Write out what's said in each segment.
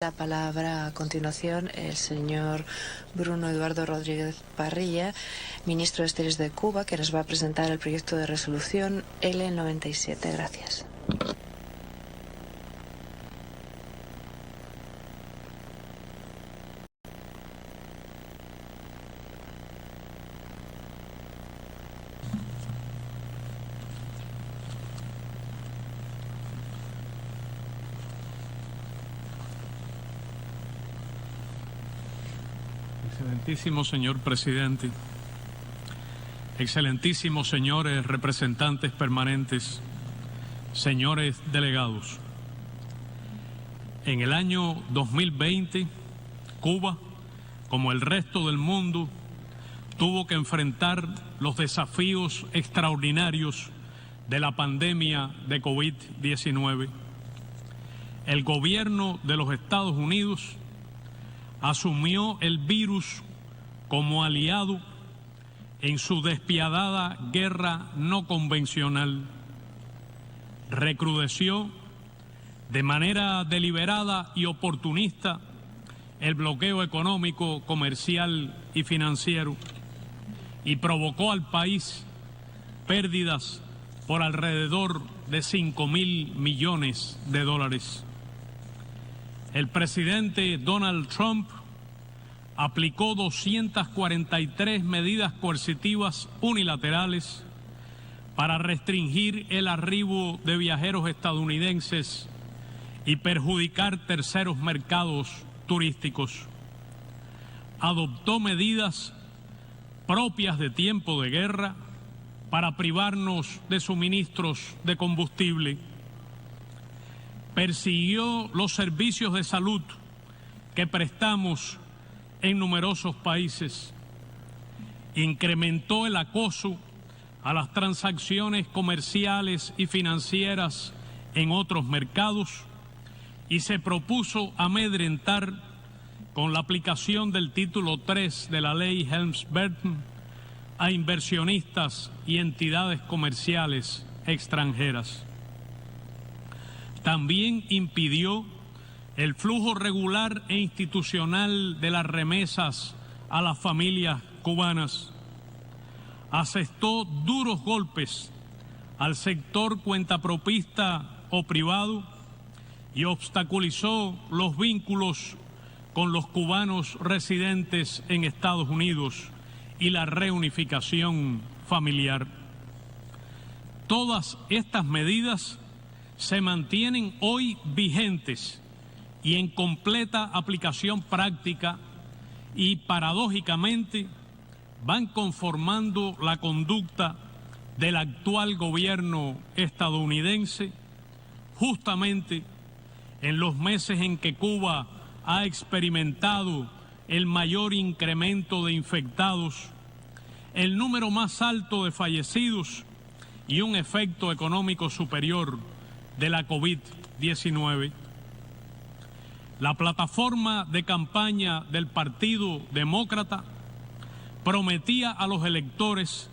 La palabra a continuación el señor Bruno Eduardo Rodríguez Parrilla, ministro de Exteriores de Cuba, que nos va a presentar el proyecto de resolución L97. Gracias. Excelentísimo señor presidente, excelentísimos señores representantes permanentes, señores delegados. En el año 2020, Cuba, como el resto del mundo, tuvo que enfrentar los desafíos extraordinarios de la pandemia de COVID-19. El gobierno de los Estados Unidos asumió el virus como aliado en su despiadada guerra no convencional. Recrudeció de manera deliberada y oportunista el bloqueo económico, comercial y financiero y provocó al país pérdidas por alrededor de 5.000 millones de dólares. El presidente Donald Trump aplicó 243 medidas coercitivas unilaterales para restringir el arribo de viajeros estadounidenses y perjudicar terceros mercados turísticos. Adoptó medidas propias de tiempo de guerra para privarnos de suministros de combustible. Persiguió los servicios de salud que prestamos en numerosos países. Incrementó el acoso a las transacciones comerciales y financieras en otros mercados y se propuso amedrentar con la aplicación del título 3 de la ley Helms-Burton a inversionistas y entidades comerciales extranjeras. También impidió el flujo regular e institucional de las remesas a las familias cubanas. Asestó duros golpes al sector cuentapropista o privado y obstaculizó los vínculos con los cubanos residentes en Estados Unidos y la reunificación familiar. Todas estas medidas se mantienen hoy vigentes y en completa aplicación práctica y paradójicamente van conformando la conducta del actual gobierno estadounidense justamente en los meses en que Cuba ha experimentado el mayor incremento de infectados, el número más alto de fallecidos y un efecto económico superior de la COVID-19. La plataforma de campaña del Partido Demócrata prometía a los electores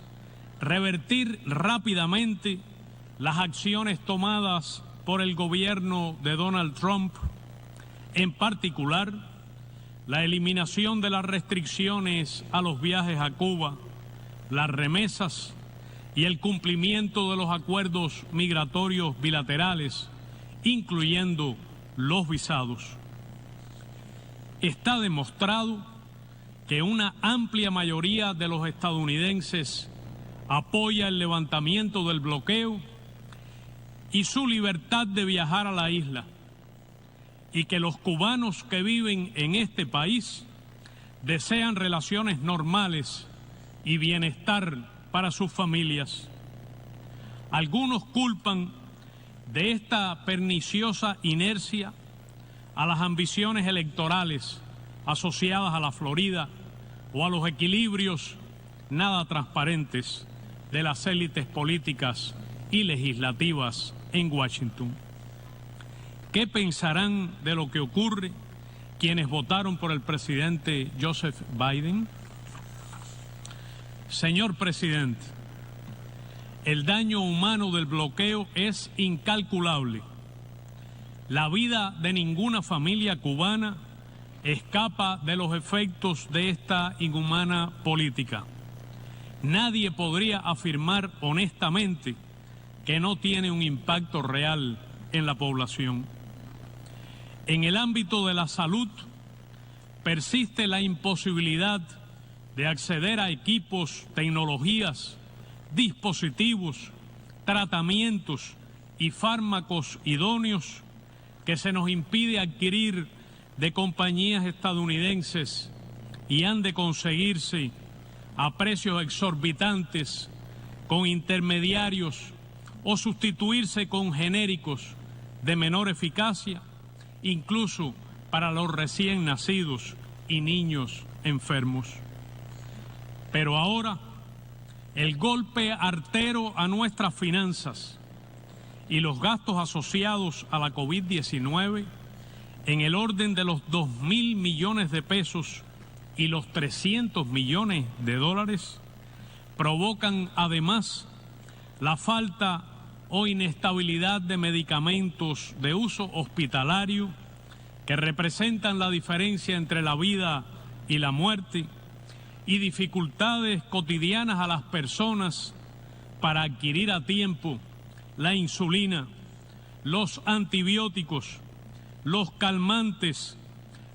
revertir rápidamente las acciones tomadas por el gobierno de Donald Trump, en particular la eliminación de las restricciones a los viajes a Cuba, las remesas y el cumplimiento de los acuerdos migratorios bilaterales, incluyendo los visados. Está demostrado que una amplia mayoría de los estadounidenses apoya el levantamiento del bloqueo y su libertad de viajar a la isla, y que los cubanos que viven en este país desean relaciones normales y bienestar para sus familias. Algunos culpan de esta perniciosa inercia a las ambiciones electorales asociadas a la Florida o a los equilibrios nada transparentes de las élites políticas y legislativas en Washington. ¿Qué pensarán de lo que ocurre quienes votaron por el presidente Joseph Biden? Señor presidente, el daño humano del bloqueo es incalculable. La vida de ninguna familia cubana escapa de los efectos de esta inhumana política. Nadie podría afirmar honestamente que no tiene un impacto real en la población. En el ámbito de la salud, persiste la imposibilidad de acceder a equipos, tecnologías, dispositivos, tratamientos y fármacos idóneos que se nos impide adquirir de compañías estadounidenses y han de conseguirse a precios exorbitantes con intermediarios o sustituirse con genéricos de menor eficacia, incluso para los recién nacidos y niños enfermos. Pero ahora, el golpe artero a nuestras finanzas y los gastos asociados a la COVID-19 en el orden de los 2.000 millones de pesos y los 300 millones de dólares provocan además la falta o inestabilidad de medicamentos de uso hospitalario que representan la diferencia entre la vida y la muerte y dificultades cotidianas a las personas para adquirir a tiempo la insulina, los antibióticos, los calmantes,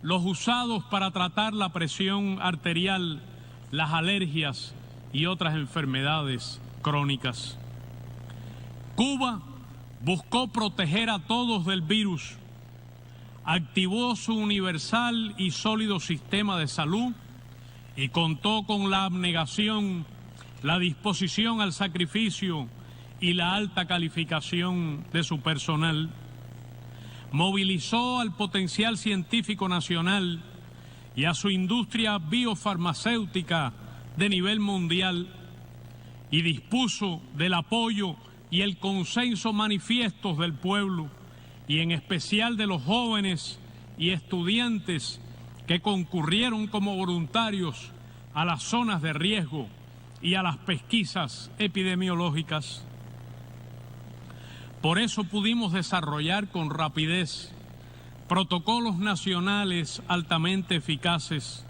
los usados para tratar la presión arterial, las alergias y otras enfermedades crónicas. Cuba buscó proteger a todos del virus, activó su universal y sólido sistema de salud y contó con la abnegación, la disposición al sacrificio y la alta calificación de su personal. Movilizó al potencial científico nacional y a su industria biofarmacéutica de nivel mundial y dispuso del apoyo y el consenso manifiestos del pueblo y en especial de los jóvenes y estudiantes que concurrieron como voluntarios a las zonas de riesgo y a las pesquisas epidemiológicas. Por eso pudimos desarrollar con rapidez protocolos nacionales altamente eficaces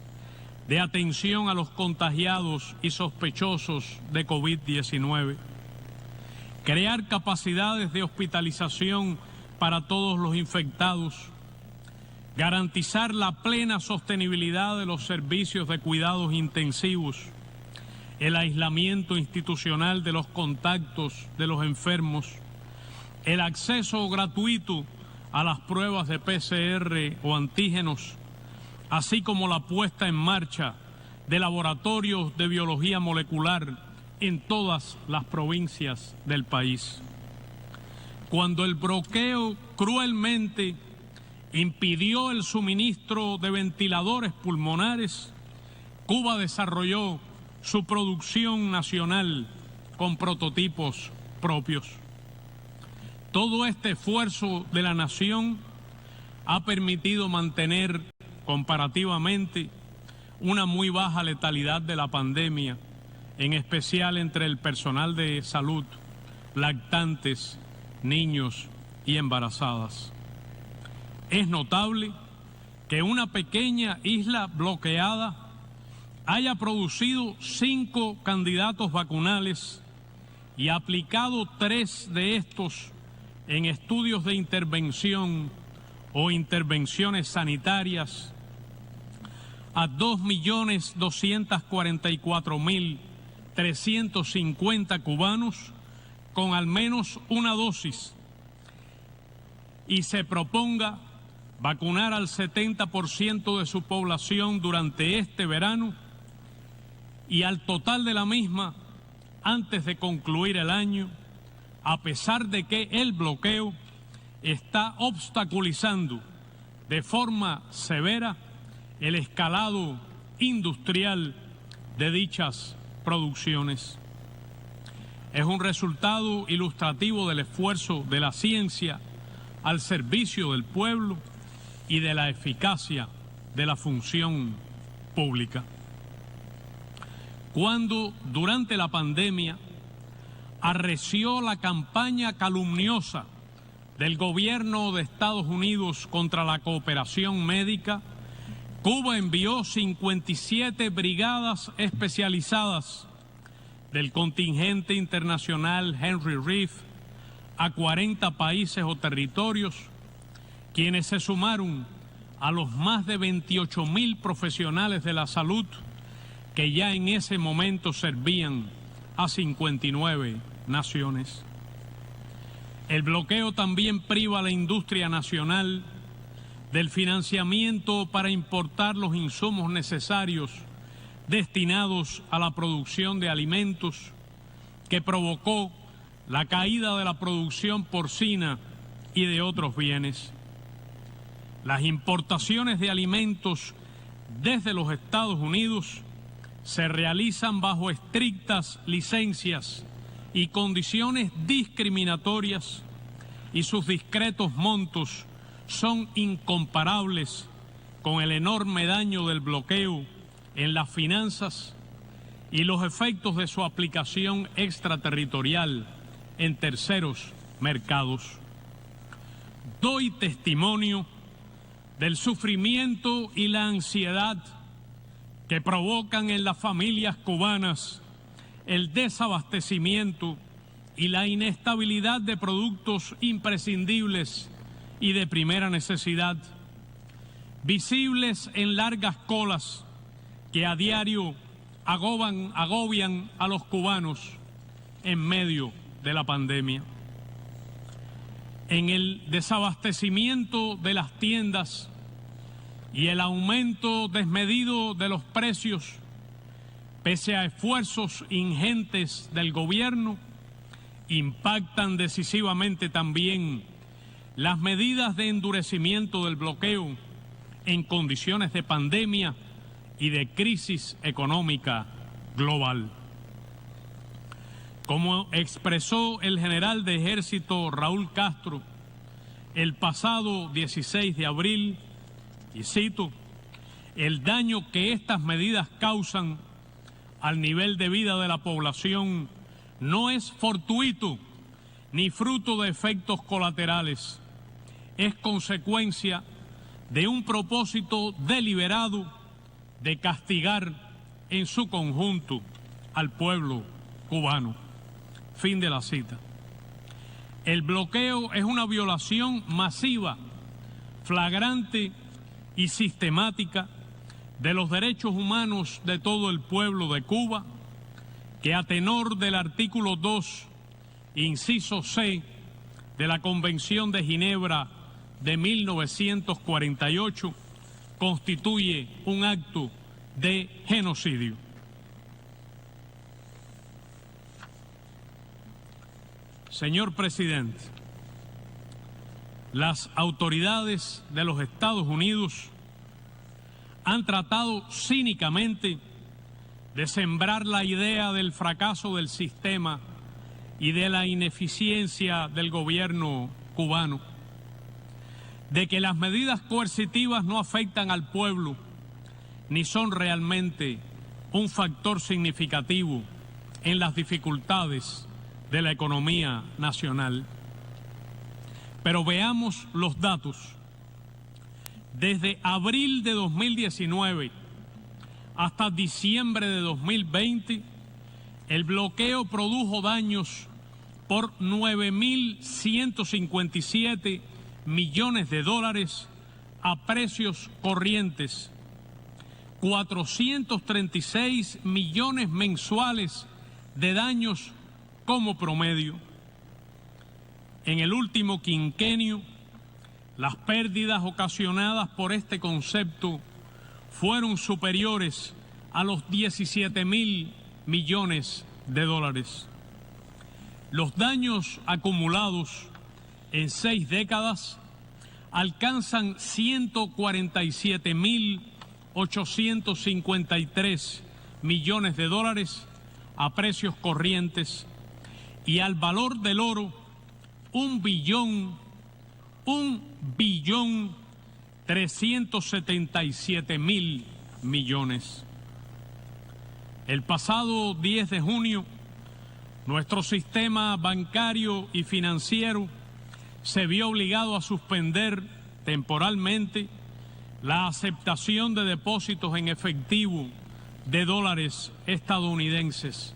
de atención a los contagiados y sospechosos de COVID-19, crear capacidades de hospitalización para todos los infectados, garantizar la plena sostenibilidad de los servicios de cuidados intensivos, el aislamiento institucional de los contactos de los enfermos, el acceso gratuito a las pruebas de PCR o antígenos, así como la puesta en marcha de laboratorios de biología molecular en todas las provincias del país. Cuando el bloqueo cruelmente impidió el suministro de ventiladores pulmonares, Cuba desarrolló su producción nacional con prototipos propios. Todo este esfuerzo de la nación ha permitido mantener comparativamente una muy baja letalidad de la pandemia, en especial entre el personal de salud, lactantes, niños y embarazadas. Es notable que una pequeña isla bloqueada haya producido 5 candidatos vacunales y aplicado 3 de estos en estudios de intervención o intervenciones sanitarias a 2.244.350 cubanos con al menos una dosis y se proponga vacunar al 70% de su población durante este verano y al total de la misma antes de concluir el año, a pesar de que el bloqueo está obstaculizando de forma severa el escalado industrial de dichas producciones. Es un resultado ilustrativo del esfuerzo de la ciencia al servicio del pueblo y de la eficacia de la función pública. Cuando durante la pandemia arreció la campaña calumniosa del gobierno de Estados Unidos contra la cooperación médica, Cuba envió 57 brigadas especializadas del contingente internacional Henry Reeve a 40 países o territorios, quienes se sumaron a los más de 28.000 profesionales de la salud que ya en ese momento servían a 59 naciones. El bloqueo también priva a la industria nacional del financiamiento para importar los insumos necesarios destinados a la producción de alimentos, que provocó la caída de la producción porcina y de otros bienes. Las importaciones de alimentos desde los Estados Unidos se realizan bajo estrictas licencias y condiciones discriminatorias, y sus discretos montos son incomparables con el enorme daño del bloqueo en las finanzas y los efectos de su aplicación extraterritorial en terceros mercados. Doy testimonio del sufrimiento y la ansiedad que provocan en las familias cubanas el desabastecimiento y la inestabilidad de productos imprescindibles y de primera necesidad, visibles en largas colas que a diario agobian a los cubanos en medio de la pandemia. En el desabastecimiento de las tiendas y el aumento desmedido de los precios, pese a esfuerzos ingentes del gobierno, impactan decisivamente también las medidas de endurecimiento del bloqueo en condiciones de pandemia y de crisis económica global. Como expresó el general de ejército Raúl Castro el pasado 16 de abril, y cito, el daño que estas medidas causan al nivel de vida de la población no es fortuito ni fruto de efectos colaterales, es consecuencia de un propósito deliberado de castigar en su conjunto al pueblo cubano. Fin de la cita. El bloqueo es una violación masiva, flagrante y sistemática de los derechos humanos de todo el pueblo de Cuba, que a tenor del artículo 2, inciso C, de la Convención de Ginebra de 1948, constituye un acto de genocidio. Señor presidente, las autoridades de los Estados Unidos han tratado cínicamente de sembrar la idea del fracaso del sistema y de la ineficiencia del gobierno cubano, de que las medidas coercitivas no afectan al pueblo ni son realmente un factor significativo en las dificultades de la economía nacional. Pero veamos los datos. Desde abril de 2019 hasta diciembre de 2020, el bloqueo produjo daños por 9.157 millones de dólares a precios corrientes, 436 millones mensuales de daños como promedio. En el último quinquenio, las pérdidas ocasionadas por este concepto fueron superiores a los 17.000 millones de dólares. Los daños acumulados en 6 décadas alcanzan 147.853 millones de dólares a precios corrientes, y al valor del oro, 1.377.000 millones. El pasado 10 de junio, nuestro sistema bancario y financiero se vio obligado a suspender temporalmente la aceptación de depósitos en efectivo de dólares estadounidenses,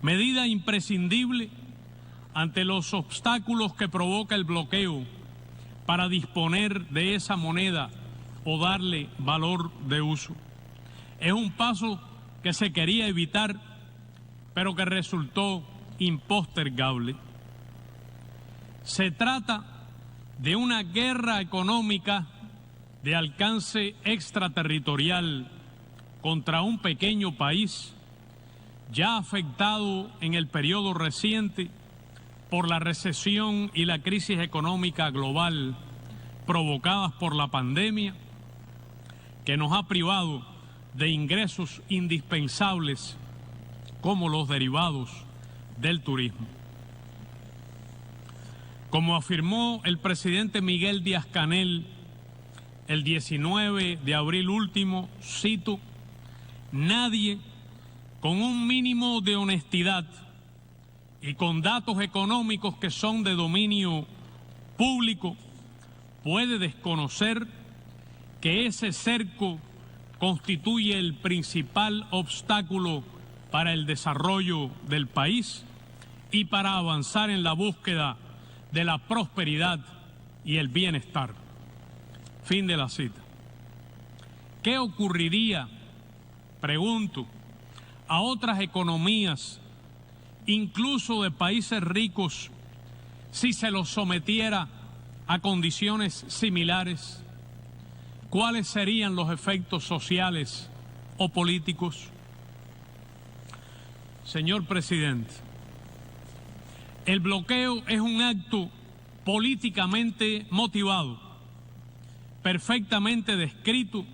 medida imprescindible ante los obstáculos que provoca el bloqueo para disponer de esa moneda o darle valor de uso. Es un paso que se quería evitar, pero que resultó impostergable. Se trata de una guerra económica de alcance extraterritorial contra un pequeño país ya afectado en el periodo reciente por la recesión y la crisis económica global provocadas por la pandemia, que nos ha privado de ingresos indispensables como los derivados del turismo. Como afirmó el presidente Miguel Díaz-Canel el 19 de abril último, cito, nadie con un mínimo de honestidad y con datos económicos que son de dominio público puede desconocer que ese cerco constituye el principal obstáculo para el desarrollo del país y para avanzar en la búsqueda de la prosperidad y el bienestar. Fin de la cita. ¿Qué ocurriría, pregunto, a otras economías, incluso de países ricos, si se los sometiera a condiciones similares? ¿Cuáles serían los efectos sociales o políticos? Señor presidente, el bloqueo es un acto políticamente motivado, perfectamente descrito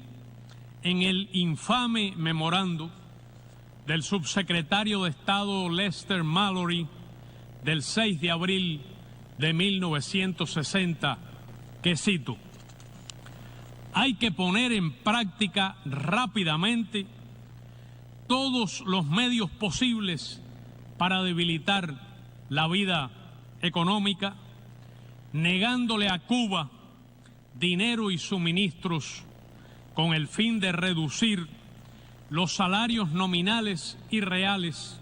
en el infame memorando del subsecretario de Estado Lester Mallory del 6 de abril de 1960, que cito, hay que poner en práctica rápidamente todos los medios posibles para debilitar la vida económica, negándole a Cuba dinero y suministros con el fin de reducir los salarios nominales y reales,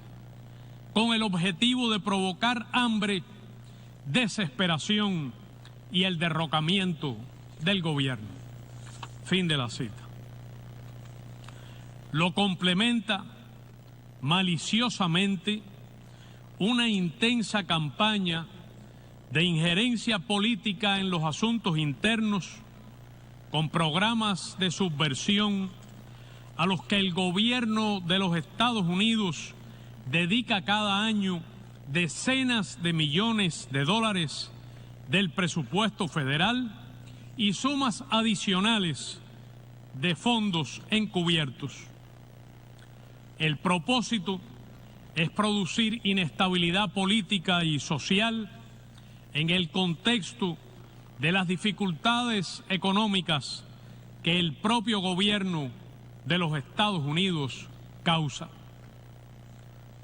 con el objetivo de provocar hambre, desesperación y el derrocamiento del gobierno. Fin de la cita. Lo complementa maliciosamente una intensa campaña de injerencia política en los asuntos internos, con programas de subversión a los que el gobierno de los Estados Unidos dedica cada año decenas de millones de dólares del presupuesto federal y sumas adicionales de fondos encubiertos. El propósito es producir inestabilidad política y social en el contexto de las dificultades económicas que el propio gobierno de los Estados Unidos causa.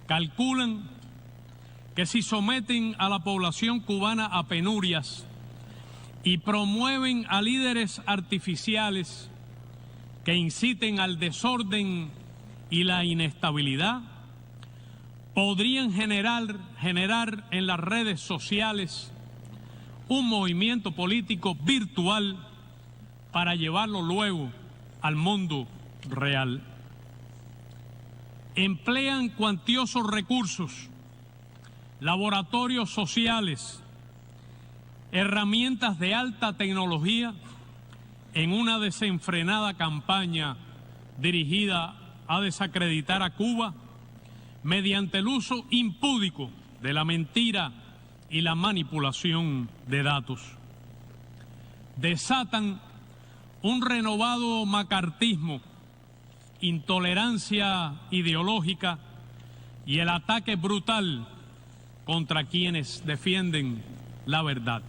Calculan que si someten a la población cubana a penurias y promueven a líderes artificiales que inciten al desorden y la inestabilidad, podrían generar en las redes sociales un movimiento político virtual para llevarlo luego al mundo real. Emplean cuantiosos recursos, laboratorios sociales, herramientas de alta tecnología en una desenfrenada campaña dirigida a desacreditar a Cuba mediante el uso impúdico de la mentira y la manipulación de datos. Desatan un renovado macartismo, intolerancia ideológica y el ataque brutal contra quienes defienden la verdad.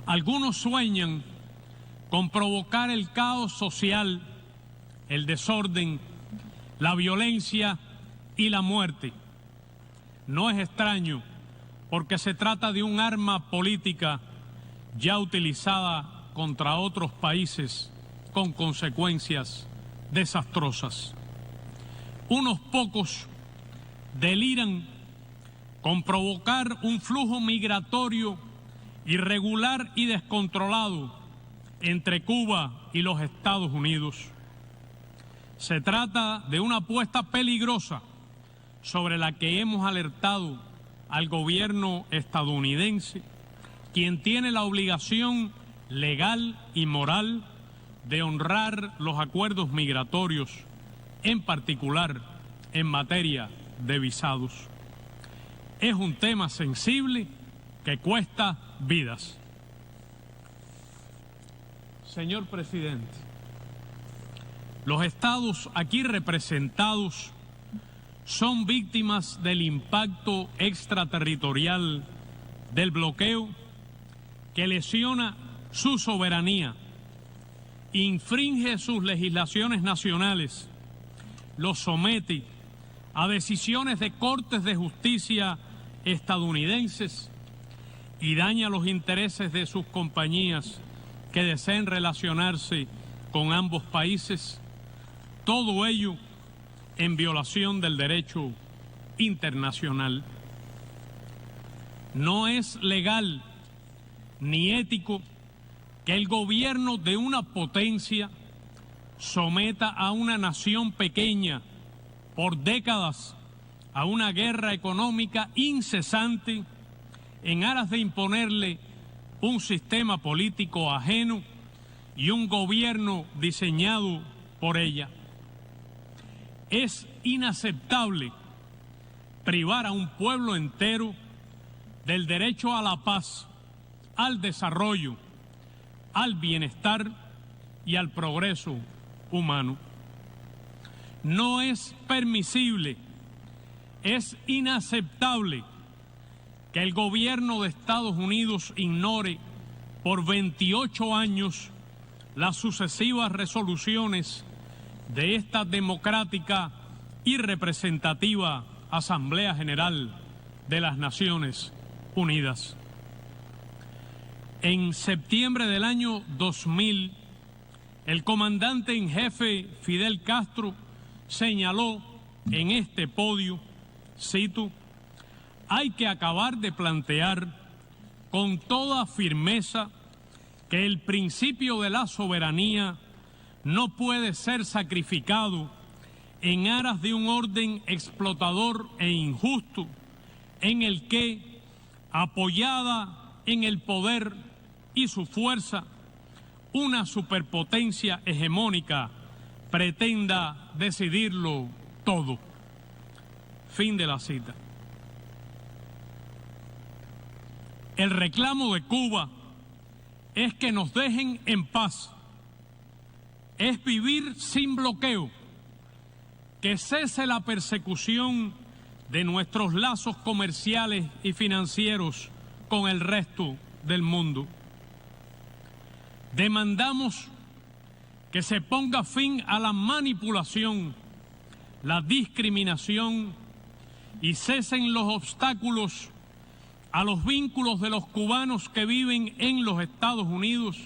Algunos sueñan con provocar el caos social, el desorden, la violencia y la muerte. No es extraño porque se trata de un arma política ya utilizada contra otros países con consecuencias desastrosas. Unos pocos deliran con provocar un flujo migratorio irregular y descontrolado entre Cuba y los Estados Unidos. Se trata de una apuesta peligrosa sobre la que hemos alertado al gobierno estadounidense, quien tiene la obligación legal y moral de honrar los acuerdos migratorios, en particular en materia de visados. Es un tema sensible que cuesta vidas. Señor presidente, los estados aquí representados son víctimas del impacto extraterritorial del bloqueo que lesiona su soberanía, infringe sus legislaciones nacionales, los somete a decisiones de cortes de justicia estadounidenses y daña los intereses de sus compañías que deseen relacionarse con ambos países, todo ello en violación del derecho internacional. No es legal ni ético que el gobierno de una potencia someta a una nación pequeña por décadas a una guerra económica incesante en aras de imponerle un sistema político ajeno y un gobierno diseñado por ella. Es inaceptable privar a un pueblo entero del derecho a la paz, al desarrollo, al bienestar y al progreso humano. No es permisible, es inaceptable que el gobierno de Estados Unidos ignore por 28 años las sucesivas resoluciones de esta democrática y representativa Asamblea General de las Naciones Unidas. En septiembre del año 2000, el comandante en jefe Fidel Castro señaló en este podio, cito, hay que acabar de plantear con toda firmeza que el principio de la soberanía no puede ser sacrificado en aras de un orden explotador e injusto en el que, apoyada en el poder y su fuerza, una superpotencia hegemónica pretenda decidirlo todo. Fin de la cita. El reclamo de Cuba es que nos dejen en paz, es vivir sin bloqueo, que cese la persecución de nuestros lazos comerciales y financieros con el resto del mundo. Demandamos que se ponga fin a la manipulación, la discriminación y cesen los obstáculos a los vínculos de los cubanos que viven en los Estados Unidos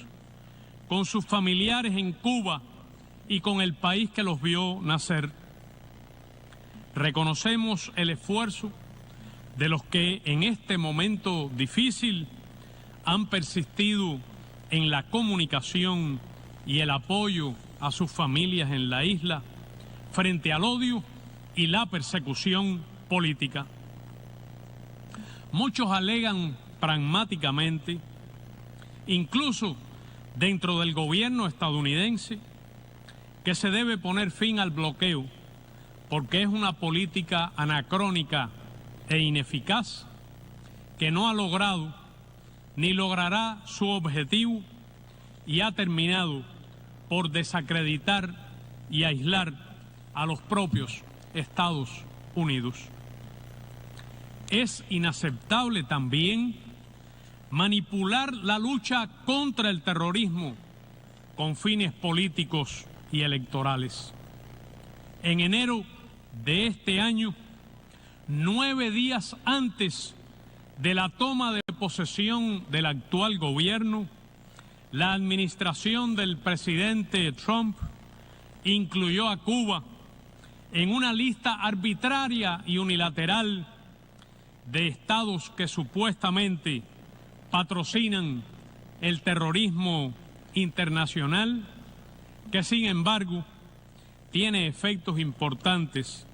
con sus familiares en Cuba y con el país que los vio nacer. Reconocemos el esfuerzo de los que en este momento difícil han persistido en la comunicación y el apoyo a sus familias en la isla frente al odio y la persecución política. Muchos alegan pragmáticamente, incluso dentro del gobierno estadounidense, que se debe poner fin al bloqueo porque es una política anacrónica e ineficaz que no ha logrado ni logrará su objetivo y ha terminado por desacreditar y aislar a los propios Estados Unidos. Es inaceptable también manipular la lucha contra el terrorismo con fines políticos y electorales. En enero de este año, 9 días antes de la toma de posesión del actual gobierno, la administración del presidente Trump incluyó a Cuba en una lista arbitraria y unilateral de estados que supuestamente patrocinan el terrorismo internacional, que sin embargo tiene efectos importantes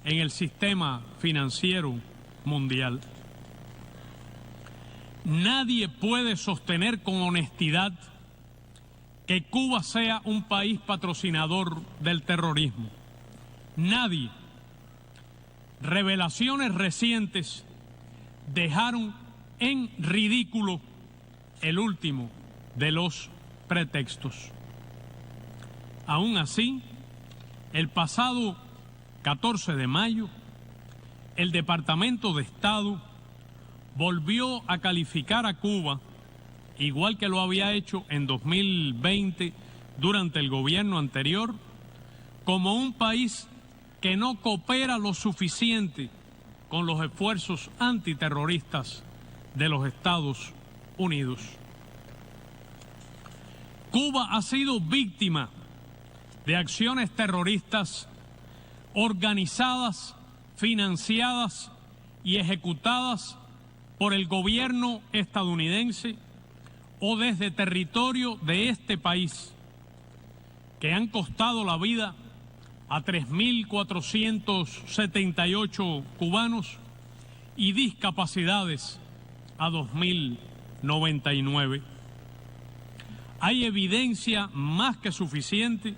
en el sistema financiero mundial. Nadie puede sostener con honestidad que Cuba sea un país patrocinador del terrorismo. Nadie. Revelaciones recientes dejaron en ridículo el último de los pretextos. Aún así, el pasado 14 de mayo, el Departamento de Estado volvió a calificar a Cuba, igual que lo había hecho en 2020 durante el gobierno anterior, como un país que no coopera lo suficiente con los esfuerzos antiterroristas de los Estados Unidos. Cuba ha sido víctima de acciones terroristas organizadas, financiadas y ejecutadas por el gobierno estadounidense o desde territorio de este país, que han costado la vida a 3.478 cubanos y discapacidades a 2.099. Hay evidencia más que suficiente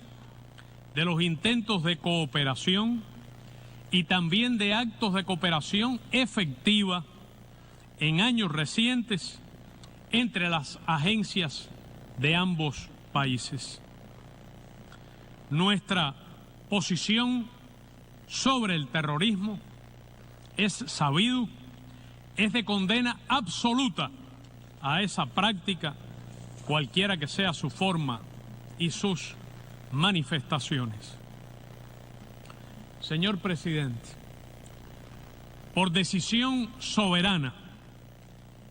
de los intentos de cooperación y también de actos de cooperación efectiva en años recientes entre las agencias de ambos países. Nuestra posición sobre el terrorismo es sabido, es de condena absoluta a esa práctica, cualquiera que sea su forma y sus manifestaciones. Señor presidente, por decisión soberana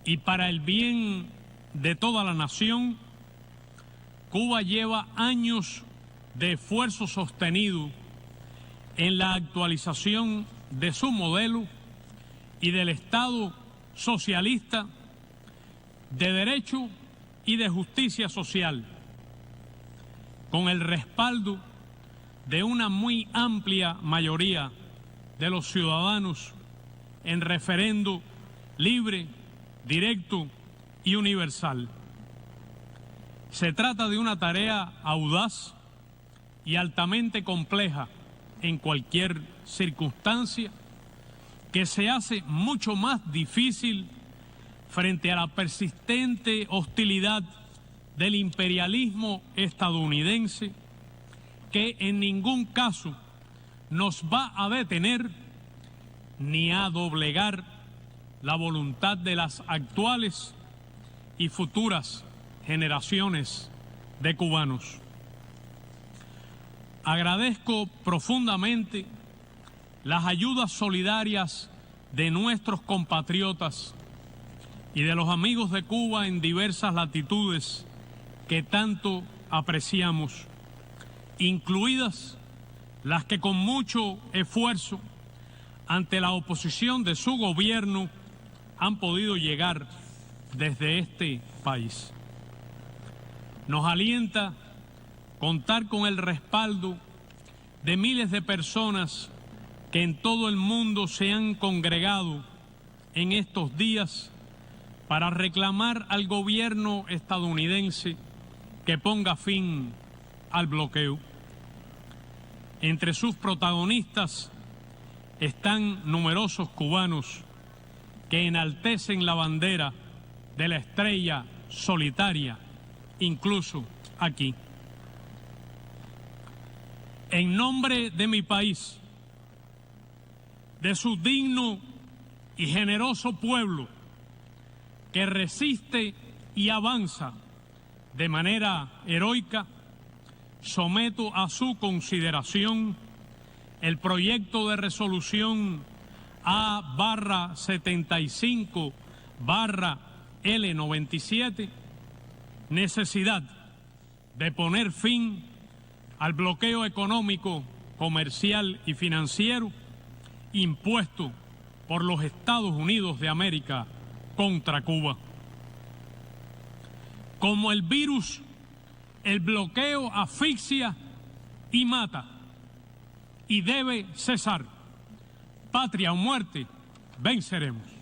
y para el bien de toda la nación, Cuba lleva años de esfuerzo sostenido en la actualización de su modelo y del Estado socialista de derecho y de justicia social, con el respaldo de una muy amplia mayoría de los ciudadanos en referendo libre, directo y universal. Se trata de una tarea audaz y altamente compleja en cualquier circunstancia, que se hace mucho más difícil frente a la persistente hostilidad del imperialismo estadounidense, que en ningún caso nos va a detener ni a doblegar la voluntad de las actuales y futuras generaciones de cubanos. Agradezco profundamente las ayudas solidarias de nuestros compatriotas y de los amigos de Cuba en diversas latitudes que tanto apreciamos, incluidas las que con mucho esfuerzo ante la oposición de su gobierno han podido llegar desde este país. Nos alienta contar con el respaldo de miles de personas que en todo el mundo se han congregado en estos días para reclamar al gobierno estadounidense que ponga fin al bloqueo. Entre sus protagonistas están numerosos cubanos que enaltecen la bandera de la estrella solitaria, incluso aquí. En nombre de mi país, de su digno y generoso pueblo que resiste y avanza de manera heroica, someto a su consideración el proyecto de resolución A/75 L97, necesidad de poner fin al bloqueo económico, comercial y financiero impuesto por los Estados Unidos de América contra Cuba. Como el virus, el bloqueo asfixia y mata, y debe cesar. Patria o muerte, venceremos.